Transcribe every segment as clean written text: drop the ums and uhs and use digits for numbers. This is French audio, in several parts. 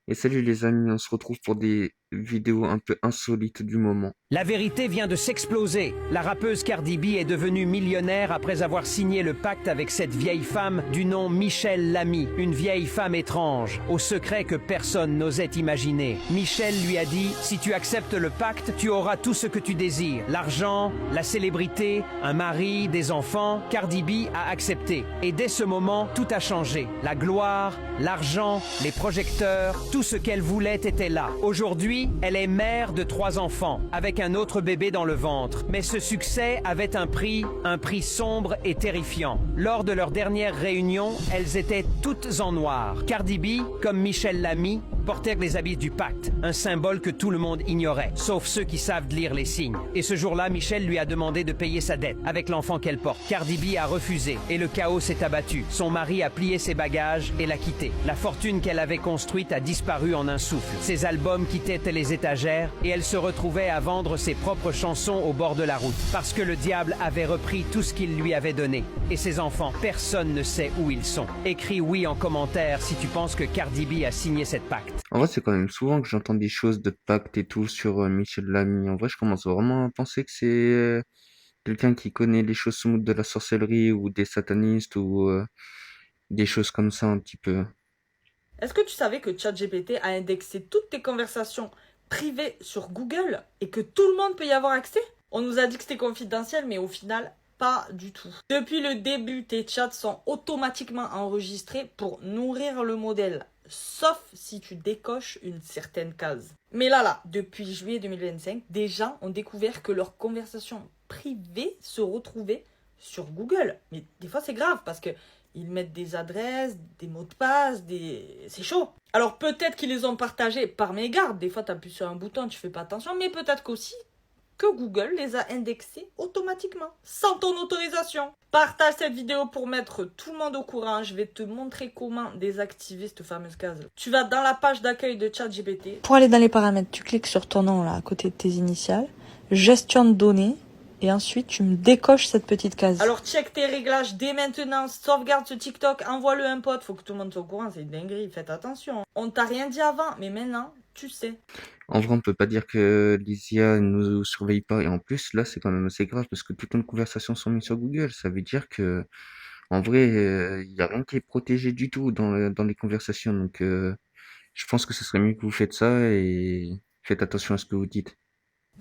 Et salut les amis, on se retrouve pour des vidéos un peu insolites du moment. La vérité vient de s'exploser. La rappeuse Cardi B est devenue millionnaire après avoir signé le pacte avec cette vieille femme du nom Michelle Lamy, une vieille femme étrange, au secret que personne n'osait imaginer. Michelle lui a dit « Si tu acceptes le pacte, tu auras tout ce que tu désires. L'argent, la célébrité, un mari, des enfants. » Cardi B a accepté. Et dès ce moment, tout a changé. La gloire, l'argent, les projecteurs, tout ce qu'elle voulait était là. Aujourd'hui, elle est mère de 3 enfants, avec un autre bébé dans le ventre. Mais ce succès avait un prix sombre et terrifiant. Lors de leur dernière réunion, elles étaient toutes en noir. Cardi B, comme Michelle Lamy, portèrent les habits du pacte, un symbole que tout le monde ignorait, sauf ceux qui savent lire les signes. Et ce jour-là, Michelle lui a demandé de payer sa dette avec l'enfant qu'elle porte. Cardi B a refusé et le chaos s'est abattu. Son mari a plié ses bagages et l'a quittée. La fortune qu'elle avait construite a disparu en un souffle. Ses albums quittaient les étagères et elle se retrouvait à vendre ses propres chansons au bord de la route parce que le diable avait repris tout ce qu'il lui avait donné. Et ses enfants, personne ne sait où ils sont. Écris oui en commentaire si tu penses que Cardi B a signé cette pacte. En vrai, c'est quand même souvent que j'entends des choses de pacte et tout sur Michel Lamy. En vrai, je commence vraiment à penser que c'est quelqu'un qui connaît les choses sous de la sorcellerie ou des satanistes ou des choses comme ça un petit peu. Est-ce que tu savais que ChatGPT a indexé toutes tes conversations privées sur Google et que tout le monde peut y avoir accès? On nous a dit que c'était confidentiel, mais au final, pas du tout. Depuis le début, tes chats sont automatiquement enregistrés pour nourrir le modèle, sauf si tu décoches une certaine case. Mais là, depuis juillet 2025, des gens ont découvert que leurs conversations privées se retrouvaient sur Google. Mais des fois, c'est grave parce que ils mettent des adresses, des mots de passe, c'est chaud. Alors peut-être qu'ils les ont partagés par mégarde. Des fois, tu appuies sur un bouton, tu fais pas attention. Mais peut-être qu'aussi que Google les a indexés automatiquement, sans ton autorisation. Partage cette vidéo pour mettre tout le monde au courant. Je vais te montrer comment désactiver cette fameuse case. Tu vas dans la page d'accueil de ChatGPT. Pour aller dans les paramètres, tu cliques sur ton nom là, à côté de tes initiales, gestion de données, et ensuite tu me décoches cette petite case. Alors check tes réglages dès maintenant, sauvegarde ce TikTok, envoie-le à un pote, faut que tout le monde soit au courant, c'est une dinguerie, faites attention. On t'a rien dit avant, mais maintenant, tu sais. En vrai, on peut pas dire que les IA nous surveillent pas. Et en plus, là, c'est quand même assez grave parce que toutes nos conversations sont mises sur Google. Ça veut dire que, en vrai, il y a rien qui est protégé du tout dans les conversations. Donc, je pense que ce serait mieux que vous faites ça et faites attention à ce que vous dites.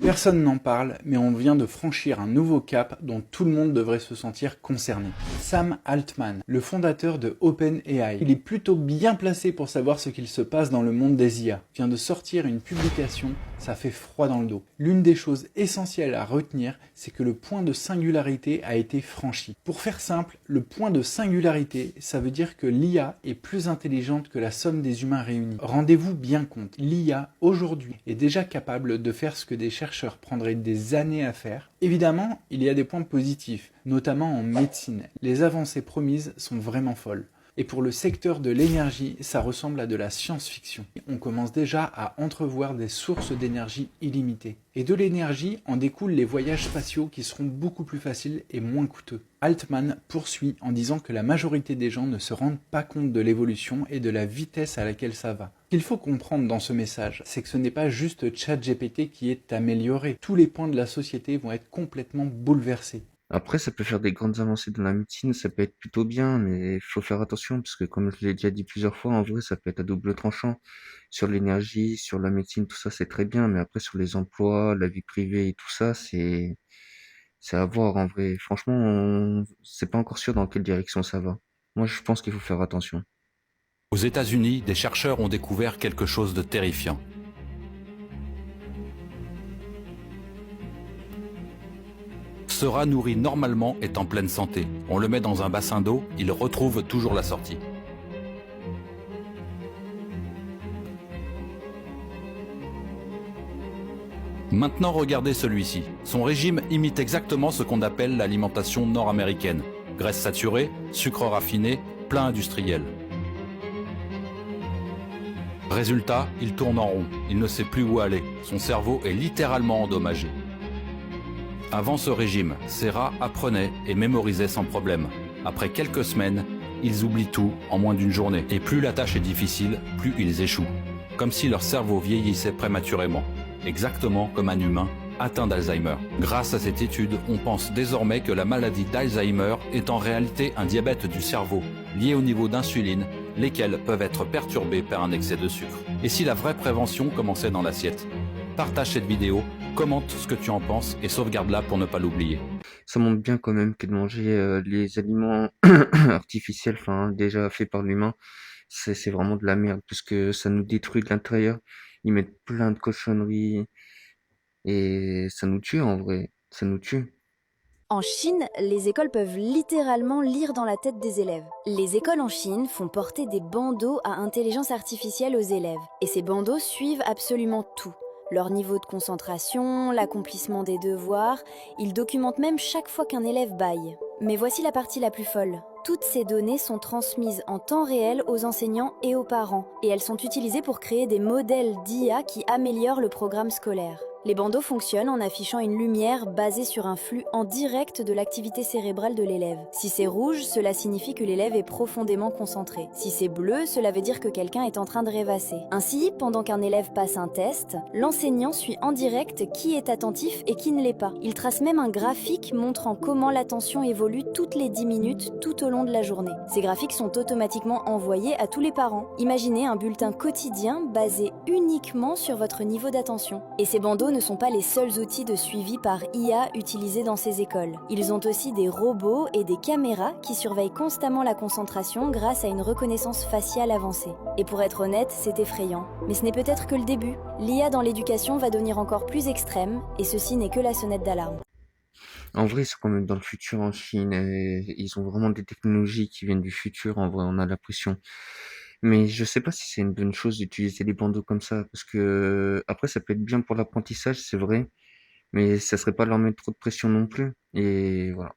Personne n'en parle, mais on vient de franchir un nouveau cap dont tout le monde devrait se sentir concerné. Sam Altman, le fondateur de OpenAI, il est plutôt bien placé pour savoir ce qu'il se passe dans le monde des IA. Vient de sortir une publication, ça fait froid dans le dos. L'une des choses essentielles à retenir, c'est que le point de singularité a été franchi. Pour faire simple, le point de singularité, ça veut dire que l'IA est plus intelligente que la somme des humains réunis. Rendez-vous bien compte, l'IA aujourd'hui est déjà capable de faire ce que des chercheurs prendraient des années à faire. Évidemment, il y a des points positifs, notamment en médecine. Les avancées promises sont vraiment folles. Et pour le secteur de l'énergie, ça ressemble à de la science-fiction. On commence déjà à entrevoir des sources d'énergie illimitées. Et de l'énergie en découlent les voyages spatiaux qui seront beaucoup plus faciles et moins coûteux. Altman poursuit en disant que la majorité des gens ne se rendent pas compte de l'évolution et de la vitesse à laquelle ça va. Ce qu'il faut comprendre dans ce message, c'est que ce n'est pas juste ChatGPT qui est amélioré. Tous les points de la société vont être complètement bouleversés. Après, ça peut faire des grandes avancées dans la médecine, ça peut être plutôt bien, mais il faut faire attention parce que comme je l'ai déjà dit plusieurs fois, en vrai, ça peut être à double tranchant. Sur l'énergie, sur la médecine, tout ça, c'est très bien, mais après, sur les emplois, la vie privée et tout ça, c'est à voir en vrai. Franchement, c'est pas encore sûr dans quelle direction ça va. Moi, je pense qu'il faut faire attention. Aux États-Unis, des chercheurs ont découvert quelque chose de terrifiant. Ce rat nourri normalement est en pleine santé. On le met dans un bassin d'eau, il retrouve toujours la sortie. Maintenant regardez celui-ci. Son régime imite exactement ce qu'on appelle l'alimentation nord-américaine. Graisse saturée, sucre raffiné, plat industriel. Résultat, il tourne en rond, il ne sait plus où aller, son cerveau est littéralement endommagé. Avant ce régime, ces rats apprenaient et mémorisaient sans problème. Après quelques semaines, ils oublient tout en moins d'une journée. Et plus la tâche est difficile, plus ils échouent. comme si leur cerveau vieillissait prématurément, exactement comme un humain atteint d'Alzheimer. Grâce à cette étude, on pense désormais que la maladie d'Alzheimer est en réalité un diabète du cerveau, lié au niveau d'insuline, lesquels peuvent être perturbés par un excès de sucre. Et si la vraie prévention commençait dans l'assiette? Partage cette vidéo, commente ce que tu en penses et sauvegarde-la pour ne pas l'oublier. Ça montre bien quand même que de manger les aliments artificiels, enfin déjà faits par l'humain, c'est vraiment de la merde, puisque ça nous détruit de l'intérieur. Ils mettent plein de cochonneries et ça nous tue en vrai, ça nous tue. En Chine, les écoles peuvent littéralement lire dans la tête des élèves. Les écoles en Chine font porter des bandeaux à intelligence artificielle aux élèves. Et ces bandeaux suivent absolument tout. Leur niveau de concentration, l'accomplissement des devoirs, ils documentent même chaque fois qu'un élève bâille. Mais voici la partie la plus folle. Toutes ces données sont transmises en temps réel aux enseignants et aux parents. Et elles sont utilisées pour créer des modèles d'IA qui améliorent le programme scolaire. Les bandeaux fonctionnent en affichant une lumière basée sur un flux en direct de l'activité cérébrale de l'élève. Si c'est rouge, cela signifie que l'élève est profondément concentré. Si c'est bleu, cela veut dire que quelqu'un est en train de rêvasser. Ainsi, pendant qu'un élève passe un test, l'enseignant suit en direct qui est attentif et qui ne l'est pas. Il trace même un graphique montrant comment l'attention évolue toutes les 10 minutes tout au long de la journée. Ces graphiques sont automatiquement envoyés à tous les parents. Imaginez un bulletin quotidien basé uniquement sur votre niveau d'attention. Et ces bandeaux ne sont pas les seuls outils de suivi par IA utilisés dans ces écoles. Ils ont aussi des robots et des caméras qui surveillent constamment la concentration grâce à une reconnaissance faciale avancée. Et pour être honnête, c'est effrayant. Mais ce n'est peut-être que le début. L'IA dans l'éducation va devenir encore plus extrême et ceci n'est que la sonnette d'alarme. En vrai, c'est quand même dans le futur en Chine, et ils ont vraiment des technologies qui viennent du futur, en vrai, on a l'impression. Mais je sais pas si c'est une bonne chose d'utiliser les bandeaux comme ça, parce que après, ça peut être bien pour l'apprentissage, c'est vrai, mais ça serait pas leur mettre trop de pression non plus. Et voilà.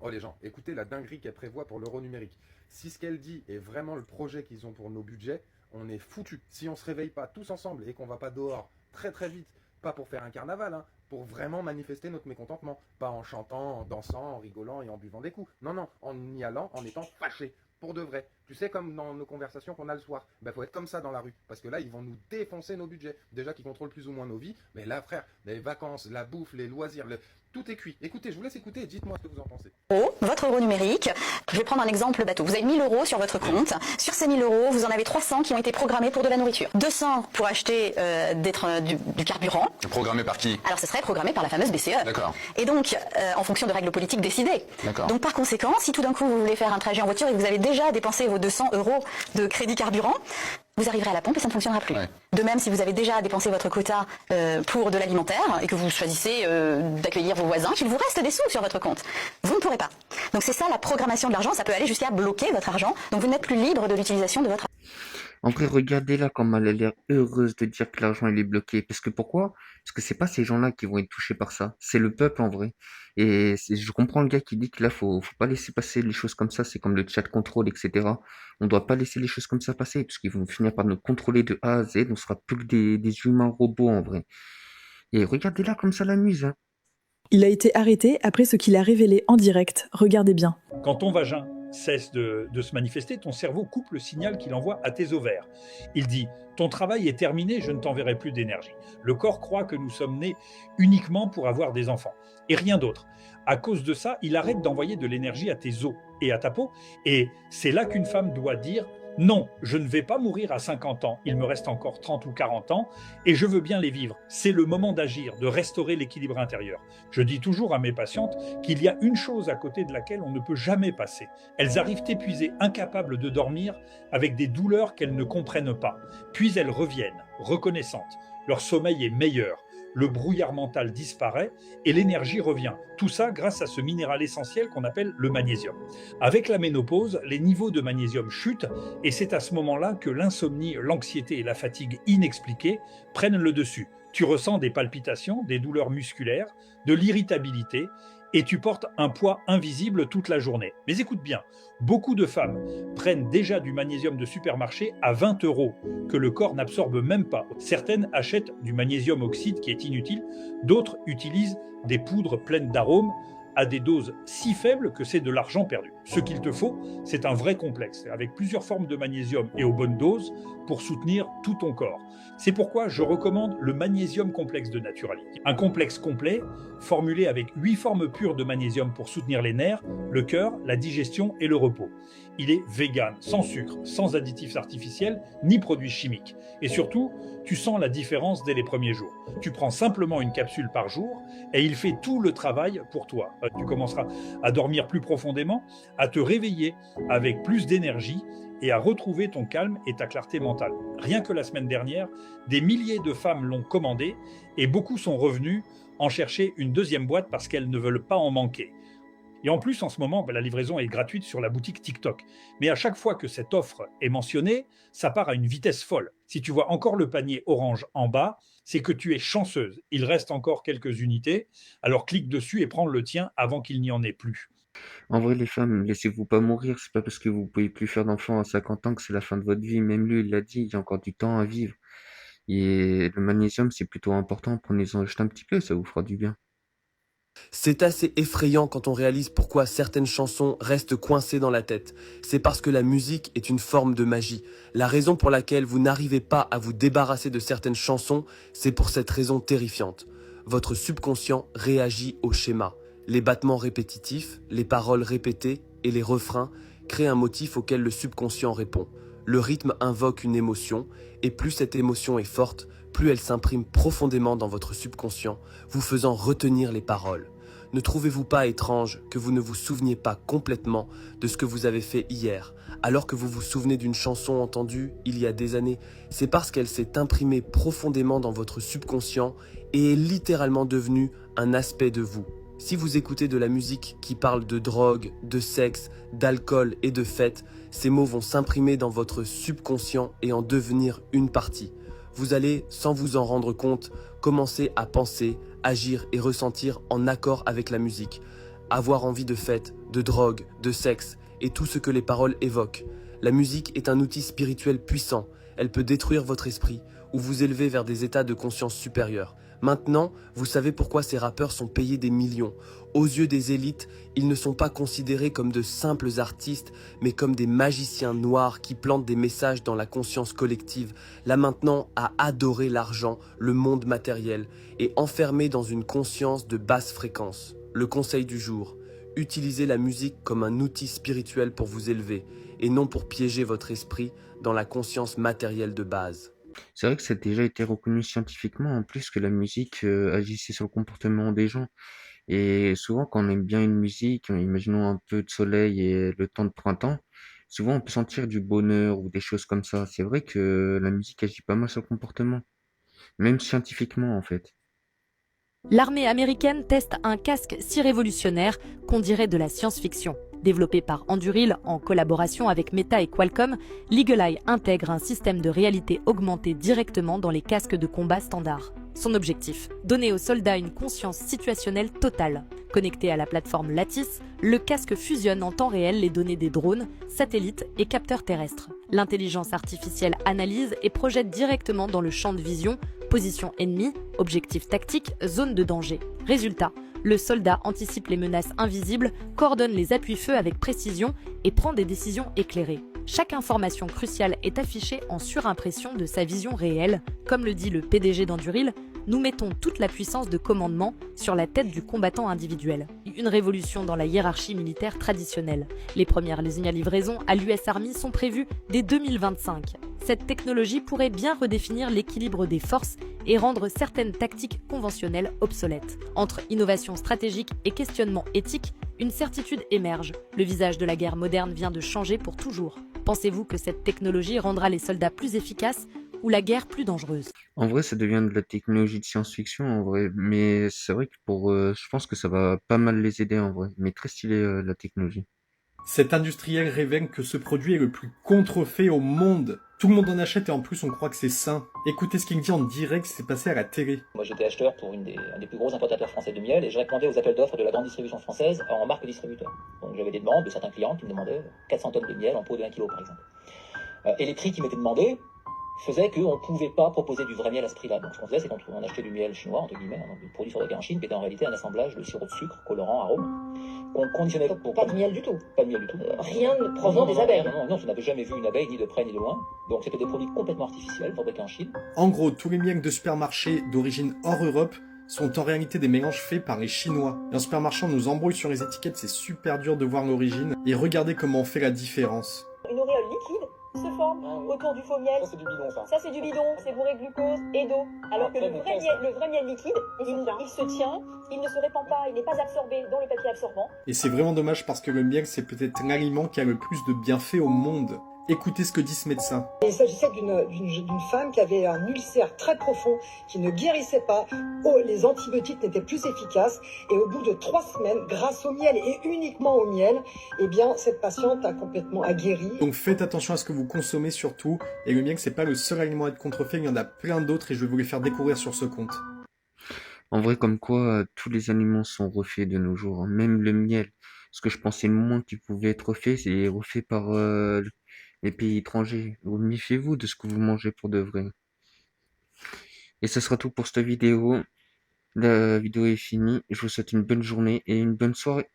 Oh les gens, écoutez la dinguerie qu'elle prévoit pour l'euro numérique. Si ce qu'elle dit est vraiment le projet qu'ils ont pour nos budgets, on est foutus. Si on se réveille pas tous ensemble et qu'on va pas dehors très très vite, pas pour faire un carnaval, hein, pour vraiment manifester notre mécontentement. Pas en chantant, en dansant, en rigolant et en buvant des coups. Non, non, en y allant, en étant fâché. Pour de vrai. Tu sais, comme dans nos conversations qu'on a le soir. Ben, faut être comme ça dans la rue. Parce que là, ils vont nous défoncer nos budgets. Déjà qu'ils contrôlent plus ou moins nos vies. Mais là, frère, les vacances, la bouffe, les loisirs, tout est cuit. Écoutez, je vous laisse écouter et dites-moi ce que vous en pensez. Votre euro numérique, je vais prendre un exemple bateau. Vous avez 1000 euros sur votre compte. Sur ces 1000 euros, vous en avez 300 qui ont été programmés pour de la nourriture. 200 pour acheter du carburant. Programmé par qui? Alors ce serait programmé par la fameuse BCE. D'accord. Et donc, en fonction de règles politiques décidées. D'accord. Donc par conséquent, si tout d'un coup vous voulez faire un trajet en voiture et que vous avez déjà dépensé vos 200 euros de crédit carburant, vous arriverez à la pompe et ça ne fonctionnera plus. Ouais. De même, si vous avez déjà dépensé votre quota pour de l'alimentaire et que vous choisissez d'accueillir vos voisins, qu'il vous reste des sous sur votre compte, vous ne pourrez pas. Donc c'est ça la programmation de l'argent, ça peut aller jusqu'à bloquer votre argent, donc vous n'êtes plus libre de l'utilisation de votre argent. En vrai, regardez-la comme elle a l'air heureuse de dire que l'argent il est bloqué. Parce que pourquoi? Parce que c'est pas ces gens-là qui vont être touchés par ça. C'est le peuple en vrai. Et je comprends le gars qui dit que là, faut pas laisser passer les choses comme ça. C'est comme le chat contrôle, etc. On doit pas laisser les choses comme ça passer. Parce qu'ils vont finir par nous contrôler de A à Z. On sera plus que des humains robots en vrai. Et regardez-la comme ça l'amuse, hein. Il a été arrêté après ce qu'il a révélé en direct. Regardez bien. Quand ton vagin cesse de se manifester, ton cerveau coupe le signal qu'il envoie à tes ovaires. Il dit « Ton travail est terminé, je ne t'enverrai plus d'énergie ». Le corps croit que nous sommes nés uniquement pour avoir des enfants, et rien d'autre. À cause de ça, il arrête d'envoyer de l'énergie à tes os et à ta peau, et c'est là qu'une femme doit dire « Non, je ne vais pas mourir à 50 ans, il me reste encore 30 ou 40 ans, et je veux bien les vivre. C'est le moment d'agir, de restaurer l'équilibre intérieur. » Je dis toujours à mes patientes qu'il y a une chose à côté de laquelle on ne peut jamais passer. Elles arrivent épuisées, incapables de dormir, avec des douleurs qu'elles ne comprennent pas. Puis elles reviennent, reconnaissantes. Leur sommeil est meilleur. Le brouillard mental disparaît et l'énergie revient. Tout ça grâce à ce minéral essentiel qu'on appelle le magnésium. Avec la ménopause, les niveaux de magnésium chutent et c'est à ce moment-là que l'insomnie, l'anxiété et la fatigue inexpliquée prennent le dessus. Tu ressens des palpitations, des douleurs musculaires, de l'irritabilité et tu portes un poids invisible toute la journée. Mais écoute bien, beaucoup de femmes prennent déjà du magnésium de supermarché à 20 € que le corps n'absorbe même pas. Certaines achètent du magnésium oxyde qui est inutile, d'autres utilisent des poudres pleines d'arômes à des doses si faibles que c'est de l'argent perdu. Ce qu'il te faut, c'est un vrai complexe, avec plusieurs formes de magnésium et aux bonnes doses pour soutenir tout ton corps. C'est pourquoi je recommande le magnésium complexe de Naturalis. Un complexe complet, formulé avec 8 formes pures de magnésium pour soutenir les nerfs, le cœur, la digestion et le repos. Il est vegan, sans sucre, sans additifs artificiels ni produits chimiques. Et surtout, tu sens la différence dès les premiers jours. Tu prends simplement une capsule par jour et il fait tout le travail pour toi. Tu commenceras à dormir plus profondément, à te réveiller avec plus d'énergie et à retrouver ton calme et ta clarté mentale. Rien que la semaine dernière, des milliers de femmes l'ont commandé et beaucoup sont revenues en chercher une deuxième boîte parce qu'elles ne veulent pas en manquer. Et en plus, en ce moment, la livraison est gratuite sur la boutique TikTok. Mais à chaque fois que cette offre est mentionnée, ça part à une vitesse folle. Si tu vois encore le panier orange en bas, c'est que tu es chanceuse. Il reste encore quelques unités, alors clique dessus et prends le tien avant qu'il n'y en ait plus. En vrai, les femmes, laissez-vous pas mourir. C'est pas parce que vous pouvez plus faire d'enfants à 50 ans que c'est la fin de votre vie. Même lui, il l'a dit, il y a encore du temps à vivre. Et le magnésium, c'est plutôt important. Prenez-en juste un petit peu, ça vous fera du bien. C'est assez effrayant quand on réalise pourquoi certaines chansons restent coincées dans la tête. C'est parce que la musique est une forme de magie. La raison pour laquelle vous n'arrivez pas à vous débarrasser de certaines chansons, c'est pour cette raison terrifiante. Votre subconscient réagit au schéma. Les battements répétitifs, les paroles répétées et les refrains créent un motif auquel le subconscient répond. Le rythme invoque une émotion, et plus cette émotion est forte, plus elle s'imprime profondément dans votre subconscient, vous faisant retenir les paroles. Ne trouvez-vous pas étrange que vous ne vous souveniez pas complètement de ce que vous avez fait hier, alors que vous vous souvenez d'une chanson entendue il y a des années? C'est parce qu'elle s'est imprimée profondément dans votre subconscient et est littéralement devenue un aspect de vous. Si vous écoutez de la musique qui parle de drogue, de sexe, d'alcool et de fête, ces mots vont s'imprimer dans votre subconscient et en devenir une partie. Vous allez, sans vous en rendre compte, commencer à penser, agir et ressentir en accord avec la musique. Avoir envie de fête, de drogue, de sexe et tout ce que les paroles évoquent. La musique est un outil spirituel puissant. Elle peut détruire votre esprit ou vous élever vers des états de conscience supérieurs. Maintenant, vous savez pourquoi ces rappeurs sont payés des millions. Aux yeux des élites, ils ne sont pas considérés comme de simples artistes, mais comme des magiciens noirs qui plantent des messages dans la conscience collective, là maintenant à adorer l'argent, le monde matériel, et enfermés dans une conscience de basse fréquence. Le conseil du jour, utilisez la musique comme un outil spirituel pour vous élever, et non pour piéger votre esprit dans la conscience matérielle de base. C'est vrai que ça a déjà été reconnu scientifiquement, en plus, que la musique agissait sur le comportement des gens. Et souvent, quand on aime bien une musique, imaginons un peu de soleil et le temps de printemps, souvent on peut sentir du bonheur ou des choses comme ça. C'est vrai que la musique agit pas mal sur le comportement, même scientifiquement en fait. L'armée américaine teste un casque si révolutionnaire qu'on dirait de la science-fiction. Développé par Anduril en collaboration avec Meta et Qualcomm, l'Eagle Eye intègre un système de réalité augmentée directement dans les casques de combat standards. Son objectif, donner aux soldats une conscience situationnelle totale. Connecté à la plateforme Lattice, le casque fusionne en temps réel les données des drones, satellites et capteurs terrestres. L'intelligence artificielle analyse et projette directement dans le champ de vision position ennemie, objectif tactique, zone de danger. Résultat, le soldat anticipe les menaces invisibles, coordonne les appuis-feu avec précision et prend des décisions éclairées. Chaque information cruciale est affichée en surimpression de sa vision réelle. Comme le dit le PDG d'Anduril, nous mettons toute la puissance de commandement sur la tête du combattant individuel. Une révolution dans la hiérarchie militaire traditionnelle. Les premières lignes à livraison à l'US Army sont prévues dès 2025. Cette technologie pourrait bien redéfinir l'équilibre des forces et rendre certaines tactiques conventionnelles obsolètes. Entre innovation stratégique et questionnement éthique, une certitude émerge. Le visage de la guerre moderne vient de changer pour toujours. Pensez-vous que cette technologie rendra les soldats plus efficaces ou la guerre plus dangereuse? En vrai, ça devient de la technologie de science-fiction en vrai, mais c'est vrai que je pense que ça va pas mal les aider en vrai, mais très stylé la technologie. Cet industriel révèle que ce produit est le plus contrefait au monde. Tout le monde en achète et en plus on croit que c'est sain. Écoutez ce qu'il dit en direct, c'est passé à la télé. Moi j'étais acheteur pour un des plus gros importateurs français de miel et je répondais aux appels d'offres de la grande distribution française en marque distributeur. Donc j'avais des demandes de certains clients qui me demandaient 400 tonnes de miel en pot de 1 kg par exemple. Et les prix qui m'étaient demandés, faisait qu'on ne pouvait pas proposer du vrai miel à ce prix-là. Donc ce qu'on faisait, c'est qu'on achetait du miel chinois, entre guillemets, donc du produit fabriqué en Chine, qui était en réalité un assemblage de sirop de sucre, colorant, arôme, qu'on conditionnait pour... Pas de miel du tout. Pas de miel du tout. Rien ne provenant des abeilles. Non, tu n'avais jamais vu une abeille, ni de près, ni de loin. Donc c'était des produits complètement artificiels, fabriqués en Chine. En gros, tous les miels de supermarché d'origine hors Europe sont en réalité des mélanges faits par les Chinois. Et en supermarché, on nous embrouille sur les étiquettes, c'est super dur de voir l'origine. Et regardez comment on fait la différence. Une auréole liquide se forme autour du faux miel. Ça c'est du bidon, ça. Ça c'est du bidon, c'est bourré de glucose et d'eau. Alors que le vrai miel liquide, il se tient, il ne se répand pas, il n'est pas absorbé dans le papier absorbant. Et c'est vraiment dommage parce que le miel, c'est peut-être l'aliment qui a le plus de bienfaits au monde. Écoutez ce que dit ce médecin. Il s'agissait d'une femme qui avait un ulcère très profond, qui ne guérissait pas. Oh, les antibiotiques n'étaient plus efficaces. Et au bout de 3 semaines, grâce au miel et uniquement au miel, eh bien, cette patiente a complètement guéri. Donc faites attention à ce que vous consommez surtout. Et le miel, c'est pas le seul aliment à être contrefait, il y en a plein d'autres et je vais vous les faire découvrir sur ce compte. En vrai, comme quoi, tous les aliments sont refaits de nos jours, hein. Même le miel. Ce que je pensais le moins qui pouvait être refait, c'est refait par les pays étrangers. Donc, méfiez-vous de ce que vous mangez pour de vrai. Et ce sera tout pour cette vidéo. La vidéo est finie. Je vous souhaite une bonne journée et une bonne soirée.